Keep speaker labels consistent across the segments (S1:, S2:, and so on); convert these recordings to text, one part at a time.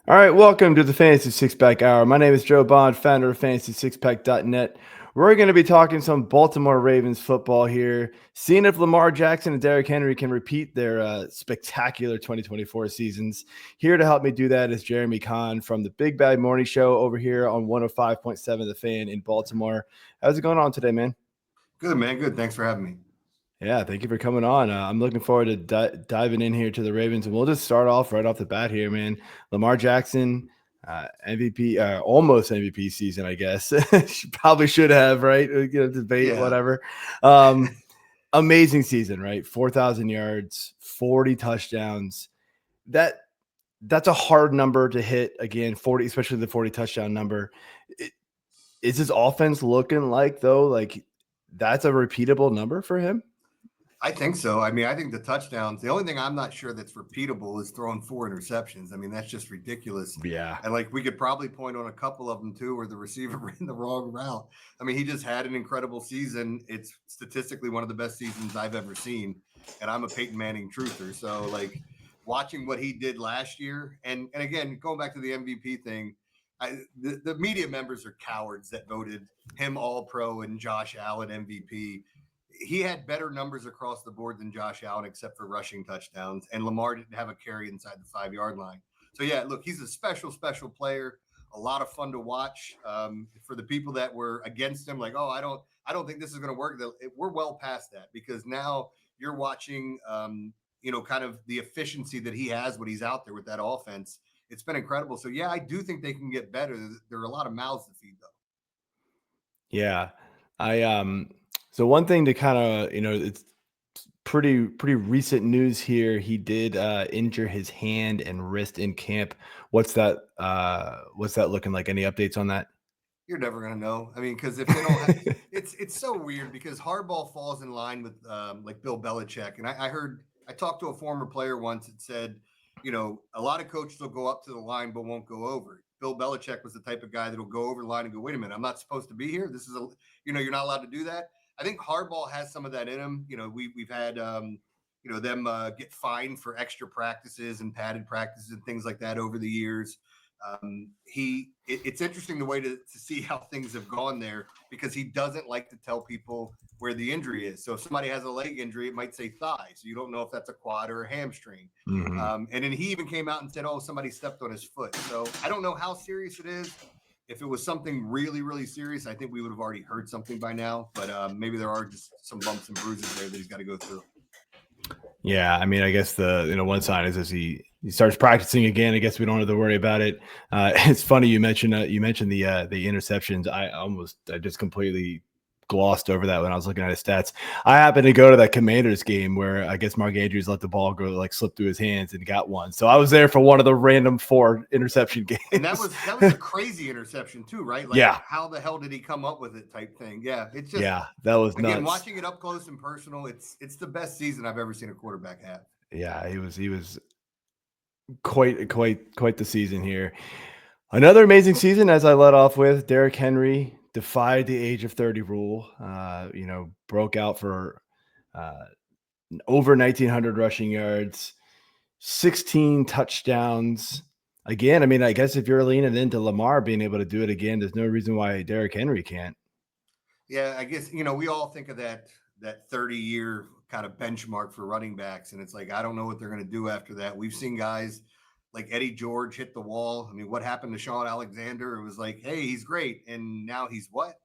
S1: All right, welcome to the Fantasy Six Pack Hour. My name is Joe Bond, founder of FantasySixPack.net. We're going to be talking some Baltimore Ravens football here, seeing if Lamar Jackson and Derrick Henry can repeat their spectacular 2024 seasons. Here to help me do that is Jeremy Kahn from the Big Bad Morning Show over here on 105.7 The Fan in Baltimore. How's it going on today, man?
S2: Good, man. Good. Thanks for having me.
S1: Yeah, thank you for coming on. I'm looking forward to diving in here to the Ravens, and we'll just start off right off the bat here, man. Lamar Jackson, MVP, almost MVP season, I guess. Probably should have, right? Debate,
S2: Yeah.
S1: whatever. Amazing season, right? 4,000 yards, 40 touchdowns. That's a hard number to hit again. 40, especially the 40 touchdown number. Is his offense looking like though? Like that's a repeatable number for him?
S2: I think so. I mean, I think the touchdowns, the only thing I'm not sure that's repeatable is throwing 4 interceptions. I mean, that's just ridiculous.
S1: Yeah.
S2: And like we could probably point on a couple of them too where the receiver ran the wrong route. I mean, he just had an incredible season. It's statistically one of the best seasons I've ever seen. And I'm a Peyton Manning truther. So like watching what he did last year and again, going back to the MVP thing, the media members are cowards that voted him all pro and Josh Allen MVP. He had better numbers across the board than Josh Allen, except for rushing touchdowns. And Lamar didn't have a carry inside the 5 yard line. So, yeah, look, he's a special player. A lot of fun to watch. For the people that were against him, like, oh, I don't think this is going to work. We're well past that because now you're watching, kind of the efficiency that he has when he's out there with that offense. It's been incredible. So, yeah, I do think they can get better. There are a lot of mouths to feed, though.
S1: Yeah. So one thing to kind of, it's pretty recent news here. He did injure his hand and wrist in camp. What's that looking like? Any updates on that?
S2: You're never gonna know. I mean, because if they don't, have, it's so weird because Hardball falls in line with like Bill Belichick, and I talked to a former player once that said, a lot of coaches will go up to the line but won't go over. Bill Belichick was the type of guy that will go over the line and go, wait a minute, I'm not supposed to be here. This is you're not allowed to do that. I think Hardball has some of that in him. We've had them get fined for extra practices and padded practices and things like that over the years. It's interesting the way to see how things have gone there because he doesn't like to tell people where the injury is. So if somebody has a leg injury, it might say thigh. So you don't know if that's a quad or a hamstring.
S1: Mm-hmm.
S2: And then he even came out and said, oh, somebody stepped on his foot. So I don't know how serious it is. If it was something really, really serious, I think we would have already heard something by now. But maybe there are just some bumps and bruises there that he's got to go through.
S1: Yeah, I mean, I guess the one sign is as he starts practicing again. I guess we don't have to worry about it. It's funny you mentioned the interceptions. I just completely glossed over that when I was looking at his stats. I happened to go to that Commanders game where I guess Mark Andrews let the ball go slip through his hands and got one. So I was there for one of the random 4 interception games.
S2: And that was a crazy interception too, right? Like,
S1: yeah.
S2: How the hell did he come up with it? Type thing. Yeah, it's just
S1: that was
S2: again
S1: nuts.
S2: watching it up close and personal. It's the best season I've ever seen a quarterback have.
S1: Yeah, he was quite the season here. Another amazing season, as I led off with, Derrick Henry defied the age of 30 rule. Broke out for over 1,900 rushing yards, 16 touchdowns. Again, I mean, I guess if you're leaning into Lamar being able to do it again, there's no reason why Derrick Henry can't.
S2: Yeah, I guess we all think of that 30-year kind of benchmark for running backs, and it's like I don't know what they're going to do after that. We've seen guys like Eddie George hit the wall. I mean, what happened to Sean Alexander? It was like, hey, he's great, and now he's what?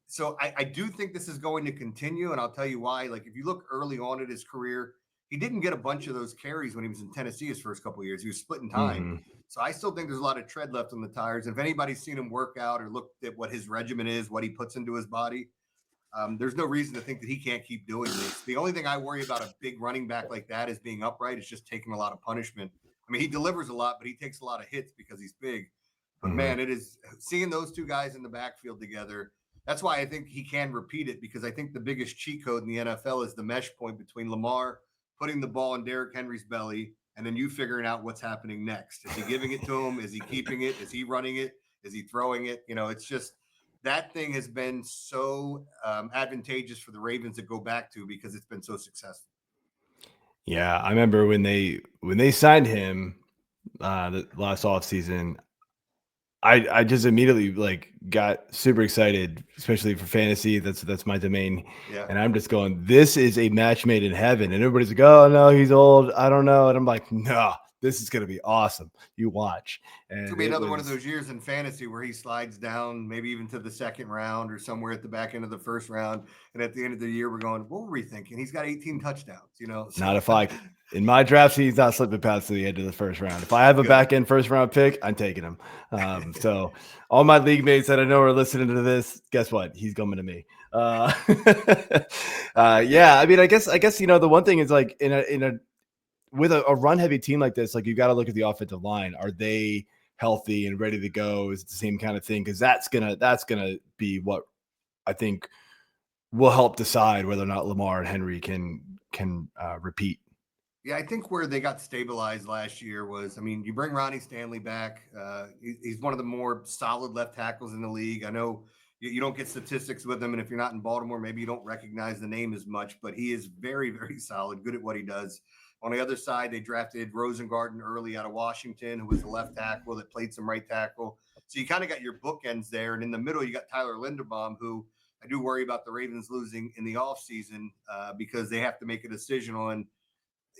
S2: So I do think this is going to continue, and I'll tell you why. Like, if you look early on in his career, he didn't get a bunch of those carries when he was in Tennessee his first couple of years. He was splitting time.
S1: Mm-hmm.
S2: So I still think there's a lot of tread left on the tires. If anybody's seen him work out or looked at what his regimen is, what he puts into his body, there's no reason to think that he can't keep doing this. The only thing I worry about a big running back like that is being upright. It's just taking a lot of punishment. I mean, he delivers a lot, but he takes a lot of hits because he's big. But man, it is seeing those two guys in the backfield together. That's why I think he can repeat it because I think the biggest cheat code in the NFL is the mesh point between Lamar putting the ball in Derrick Henry's belly and then you figuring out what's happening next. Is he giving it to him? Is he keeping it? Is he running it? Is he throwing it? It's just that thing has been so advantageous for the Ravens to go back to because it's been so successful.
S1: Yeah, I remember when they signed him, the last off season, I just immediately like got super excited, especially for fantasy. That's my domain.
S2: Yeah.
S1: And I'm just going, this is a match made in heaven. And everybody's like, oh no, he's old. I don't know. And I'm like, no, this is gonna be awesome. You watch.
S2: It's gonna
S1: And
S2: be
S1: it
S2: another one of
S1: was
S2: those years in fantasy where he slides down, maybe even to the second round or somewhere at the back end of the first round. And at the end of the year, we're going, what were we thinking? He's got 18 touchdowns, you know. So
S1: not if I in my draft, he's not slipping past the end of the first round. If I have a
S2: good.
S1: back end first round pick, I'm taking him. So all my league mates that I know are listening to this, guess what? He's coming to me. Yeah, I mean, I guess the one thing is like in a with a run heavy team like this, like you got to look at the offensive line. Are they healthy and ready to go? Is it the same kind of thing? Because that's gonna be what I think will help decide whether or not Lamar and Henry can repeat.
S2: Yeah, I think where they got stabilized last year was, I mean, you bring Ronnie Stanley back. He's one of the more solid left tackles in the league. I know you don't get statistics with him, and if you're not in Baltimore, maybe you don't recognize the name as much, but he is very, very solid, good at what he does. On the other side, they drafted Rosengarten early out of Washington, who was a left tackle that played some right tackle. So you kind of got your bookends there. And in the middle, you got Tyler Linderbaum, who I do worry about the Ravens losing in the offseason because they have to make a decision on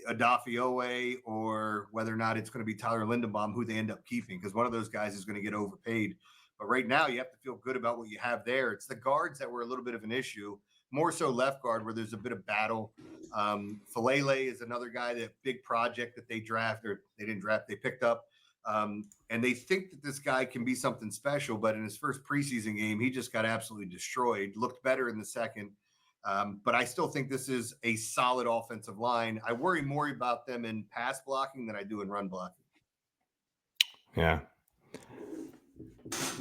S2: Adafiowe or whether or not it's going to be Tyler Linderbaum who they end up keeping, because one of those guys is going to get overpaid. But right now, you have to feel good about what you have there. It's the guards that were a little bit of an issue, more so left guard where there's a bit of battle. Falele is another guy, that big project that they picked up. And they think that this guy can be something special, but in his first preseason game, he just got absolutely destroyed. Looked better in the second. But I still think this is a solid offensive line. I worry more about them in pass blocking than I do in run blocking.
S1: Yeah.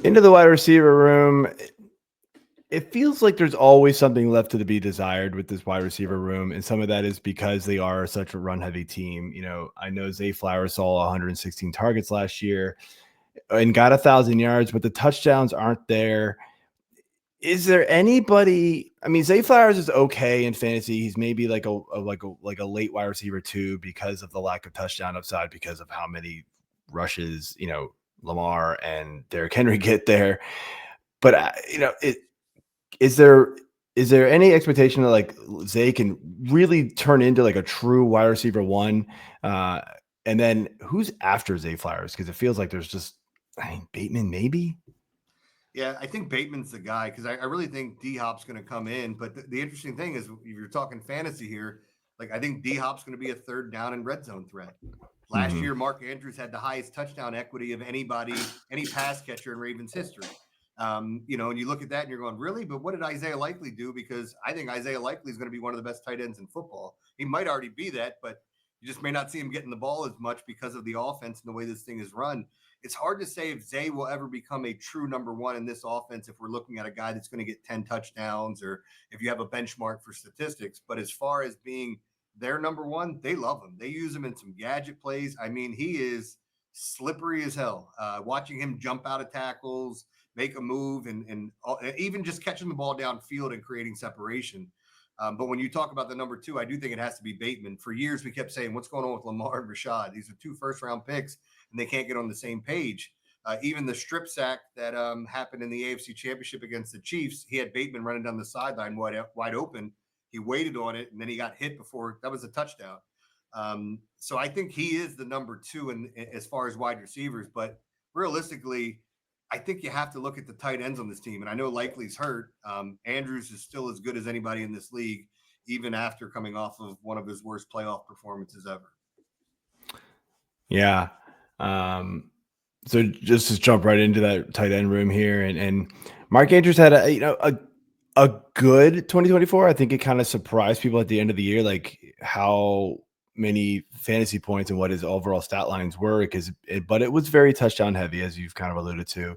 S1: Into the wide receiver room, it feels like there's always something left to be desired with this wide receiver room. And some of that is because they are such a run heavy team. You know, I know Zay Flowers saw 116 targets last year and got 1,000 yards, but the touchdowns aren't there. Is there anybody? I mean, Zay Flowers is okay in fantasy. He's maybe like a late wide receiver too, because of the lack of touchdown upside, because of how many rushes, Lamar and Derrick Henry get there. But is there any expectation that like Zay can really turn into like a true wide receiver one? And then who's after Zay Flowers? Because it feels like there's just, Bateman maybe.
S2: Yeah, I think Bateman's the guy, because I really think D Hop's going to come in. But the interesting thing is, if you're talking fantasy here, like I think D Hop's going to be a third down and red zone threat. Last year, Mark Andrews had the highest touchdown equity of any pass catcher in Ravens history. And you look at that and you're going, really? But what did Isaiah Likely do? Because I think Isaiah Likely is going to be one of the best tight ends in football. He might already be that, but you just may not see him getting the ball as much because of the offense and the way this thing is run. It's hard to say if Zay will ever become a true number one in this offense if we're looking at a guy that's going to get 10 touchdowns or if you have a benchmark for statistics. But as far as being their number one, they love him. They use him in some gadget plays. I mean, he is slippery as hell. Watching him jump out of tackles, make a move, and even just catching the ball downfield and creating separation. But when you talk about the number two, I do think it has to be Bateman. For years, we kept saying, what's going on with Lamar and Rashad? These are 2 first-round picks, and they can't get on the same page. Even the strip sack that happened in the AFC Championship against the Chiefs, he had Bateman running down the sideline wide open. He waited on it, and then he got hit before that was a touchdown. So I think he is the number two as far as wide receivers. But realistically, I think you have to look at the tight ends on this team. And I know Likely's hurt. Andrews is still as good as anybody in this league, even after coming off of one of his worst playoff performances ever.
S1: Yeah. So just to jump right into that tight end room here, and Mark Andrews had a good 2024. I think it kind of surprised people at the end of the year, like how many fantasy points and what his overall stat lines were, but it was very touchdown heavy, as you've kind of alluded to.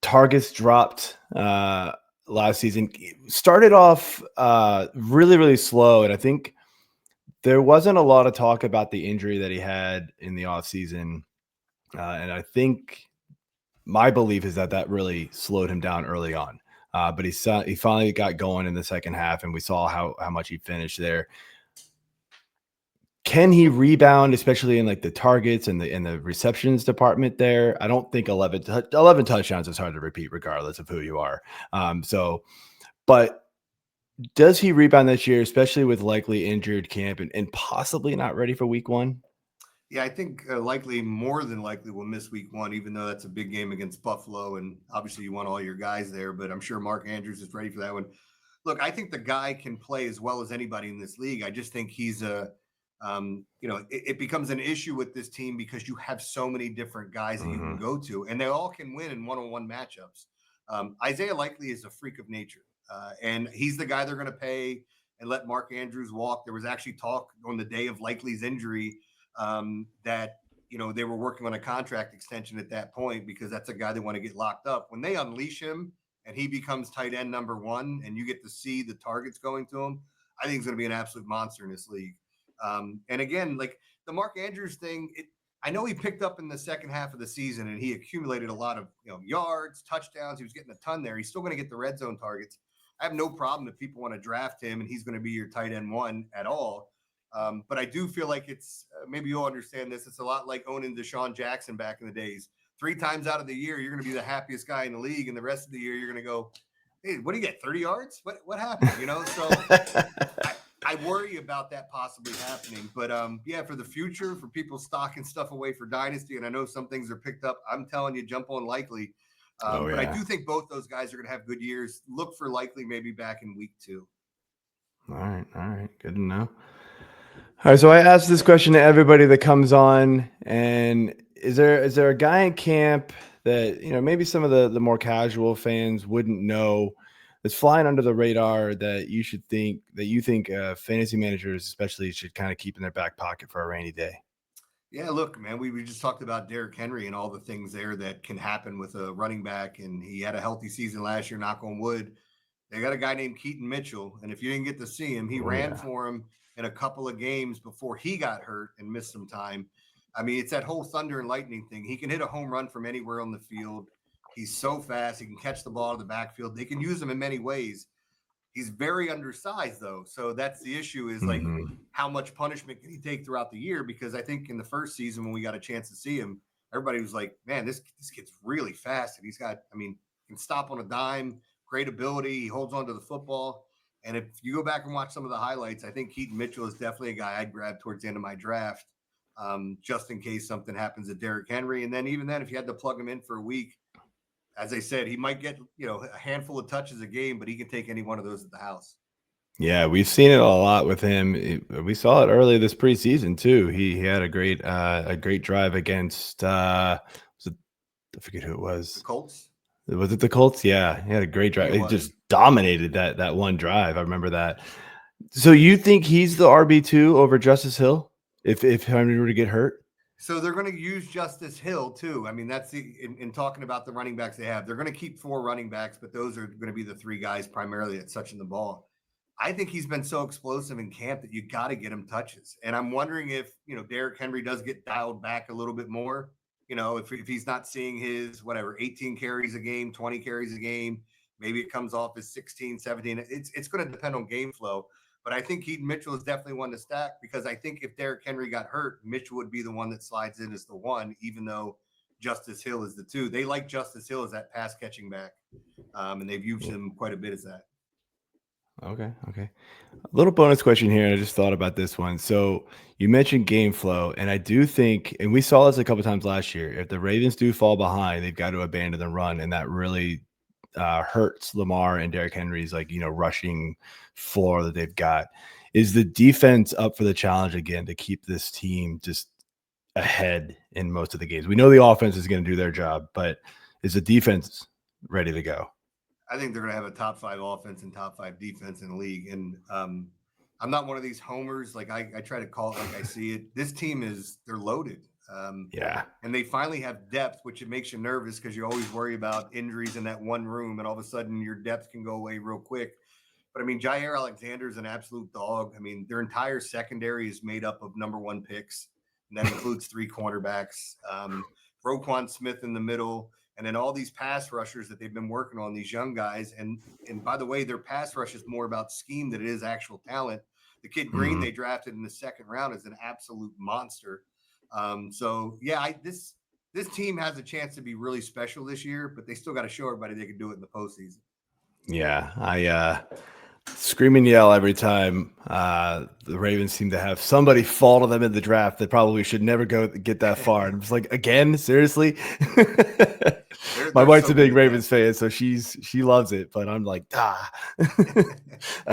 S1: Targets dropped last season. Started off really, really slow, and I think there wasn't a lot of talk about the injury that he had in the offseason. And I think my belief is that really slowed him down early on. But he finally got going in the second half, and we saw how much he finished there. Can he rebound, especially in like the targets and the receptions department there? I don't think 11 touchdowns is hard to repeat regardless of who you are. But does he rebound this year, especially with likely injured camp and possibly not ready for week one?
S2: Yeah, I think likely, more than likely, we'll miss week one, even though that's a big game against Buffalo. And obviously, you want all your guys there, but I'm sure Mark Andrews is ready for that one. Look, I think the guy can play as well as anybody in this league. I just think he's it becomes an issue with this team because you have so many different guys that you can
S1: Mhm.
S2: go to, and they all can win in one-on-one matchups. Isaiah Likely is a freak of nature, and he's the guy they're going to pay and let Mark Andrews walk. There was actually talk on the day of Likely's injury that they were working on a contract extension at that point because that's a guy they want to get locked up. When they unleash him and he becomes tight end number one, and you get to see the targets going to him, I think he's going to be an absolute monster in this league. And again, like the Mark Andrews thing, I know he picked up in the second half of the season and he accumulated a lot of yards, touchdowns. He was getting a ton there. He's still going to get the red zone targets. I have no problem if people want to draft him and he's going to be your tight end one at all. But I do feel like it's maybe you'll understand this. It's a lot like owning Deshaun Jackson back in the days. 3 times out of the year, you're going to be the happiest guy in the league, and the rest of the year, you're going to go, "Hey, what do you get? 30 yards? What happened?" So I worry about that possibly happening. But yeah, for the future, for people stocking stuff away for dynasty, and I know some things are picked up. I'm telling you, jump on Likely.
S1: Oh
S2: But I
S1: yeah.
S2: do think both those guys are going to have good years. Look for Likely maybe back in week 2.
S1: All right. All right. Good to know. All right, so I asked this question to everybody that comes on, and is there a guy in camp that maybe some of the more casual fans wouldn't know that's flying under the radar that you think fantasy managers especially should kind of keep in their back pocket for a rainy day?
S2: Yeah, look, man, we just talked about Derrick Henry and all the things there that can happen with a running back, and he had a healthy season last year, knock on wood. They got a guy named Keaton Mitchell, and if you didn't get to see him, he
S1: Oh
S2: ran
S1: yeah.
S2: for him in a couple of games before he got hurt and missed some time. I mean, it's that whole thunder and lightning thing. He can hit a home run from anywhere on the field. He's so fast. He can catch the ball in the backfield. They can use him in many ways. He's very undersized though, so that's the issue. Is like
S1: Hmm.
S2: how much punishment can he take throughout the year? Because I think in the first season when we got a chance to see him, everybody was like, "Man, this kid's really fast, and he's got. I mean, can stop on a dime. Great ability. He holds on to the football." And if you go back and watch some of the highlights, I think Keaton Mitchell is definitely a guy I'd grab towards the end of my draft, just in case something happens to Derrick Henry. And then even then, if you had to plug him in for a week, as I said, he might get a handful of touches a game, but he can take any one of those at the house.
S1: Yeah, we've seen it a lot with him. We saw it early this preseason too. He had a great drive against was it, I forget who it
S2: The
S1: was.
S2: Colts,
S1: Was it the Colts? Yeah, he had a great
S2: I think
S1: drive.
S2: it
S1: He
S2: was.
S1: just dominated that one drive. I remember that. So you think he's the RB2 over Justice Hill if Henry were to get hurt?
S2: So they're going to use Justice Hill too. I mean, that's in talking about the running backs they have. They're going to keep 4 running backs, but those are going to be the 3 guys primarily that's touching the ball. I think he's been so explosive in camp that you got to get him touches. And I'm wondering if Derrick Henry does get dialed back a little bit more. If he's not seeing his 18 carries a game, 20 carries a game, maybe it comes off as 16, 17. It's going to depend on game flow. But I think Keaton Mitchell is definitely one to stack because I think if Derrick Henry got hurt, Mitchell would be the one that slides in as the one, even though Justice Hill is the 2. They like Justice Hill as that pass catching back, and they've used him quite a bit as that.
S1: Okay, okay. A little bonus question here, and I just thought about this one. So you mentioned game flow, and I do think, and we saw this a couple times last year. If the Ravens do fall behind, they've got to abandon the run, and that really hurts Lamar and Derrick Henry's rushing floor that they've got. Is the defense up for the challenge again to keep this team just ahead in most of the games? We know the offense is going to do their job, but is the defense ready to go?
S2: I think they're going to have a top 5 offense and top 5 defense in the league. And I'm not one of these homers. Like I try to call it like I see it. This team they're loaded.
S1: Yeah.
S2: And they finally have depth, which it makes you nervous because you always worry about injuries in that one room, and all of a sudden your depth can go away real quick. But I mean, Jair Alexander is an absolute dog. I mean, their entire secondary is made up of number 1 picks, and that includes 3 cornerbacks, Roquan Smith in the middle, and then all these pass rushers that they've been working on, these young guys. And by the way, their pass rush is more about scheme than it is actual talent. The kid Green they drafted in the second round is an absolute monster. So yeah, this team has a chance to be really special this year, but they still got to show everybody they can do it in the postseason.
S1: Yeah, I scream and yell every time the Ravens seem to have somebody fall to them in the draft that probably should never get that far. And it's like, again, seriously. My wife's
S2: so
S1: a big
S2: good,
S1: Ravens fan, so she loves it, but I'm like, ah. All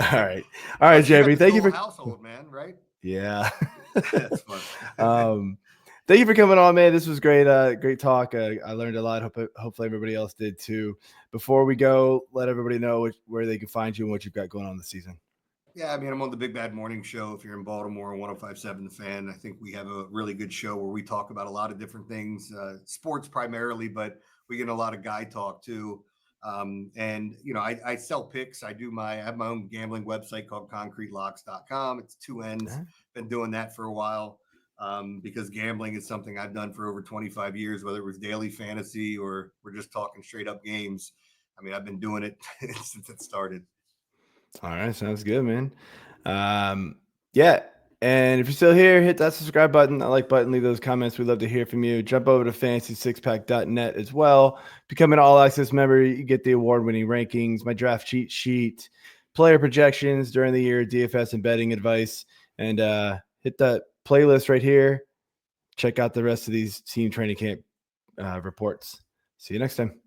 S1: right,
S2: Plus, you got
S1: Jamie.
S2: the
S1: Thank you
S2: dual
S1: for
S2: household, man. Right?
S1: yeah.
S2: That's fun.
S1: Thank you for coming on, man. This was great. Great talk. I learned a lot. Hopefully everybody else did too. Before we go, let everybody know where they can find you and what you've got going on this season.
S2: Yeah, I mean, I'm on the Big Bad Morning Show. If you're in Baltimore on 105.7 The Fan, I think we have a really good show where we talk about a lot of different things, sports primarily, but we get a lot of guy talk too. And you know, I sell picks. I have my own gambling website called concretelocks.com. It's two N's. Been doing that for a while because gambling is something I've done for over 25 years, whether it was daily fantasy or we're just talking straight up games. I mean, I've been doing it since it started.
S1: All right, sounds good, man. Yeah, and if you're still here, hit that subscribe button, that like button, leave those comments. We'd love to hear from you. Jump over to fantasysixpack.net as well. Become an all-access member. You get the award-winning rankings, my draft cheat sheet, player projections during the year, DFS and betting advice, and hit that playlist right here. Check out the rest of these team training camp reports. See you next time.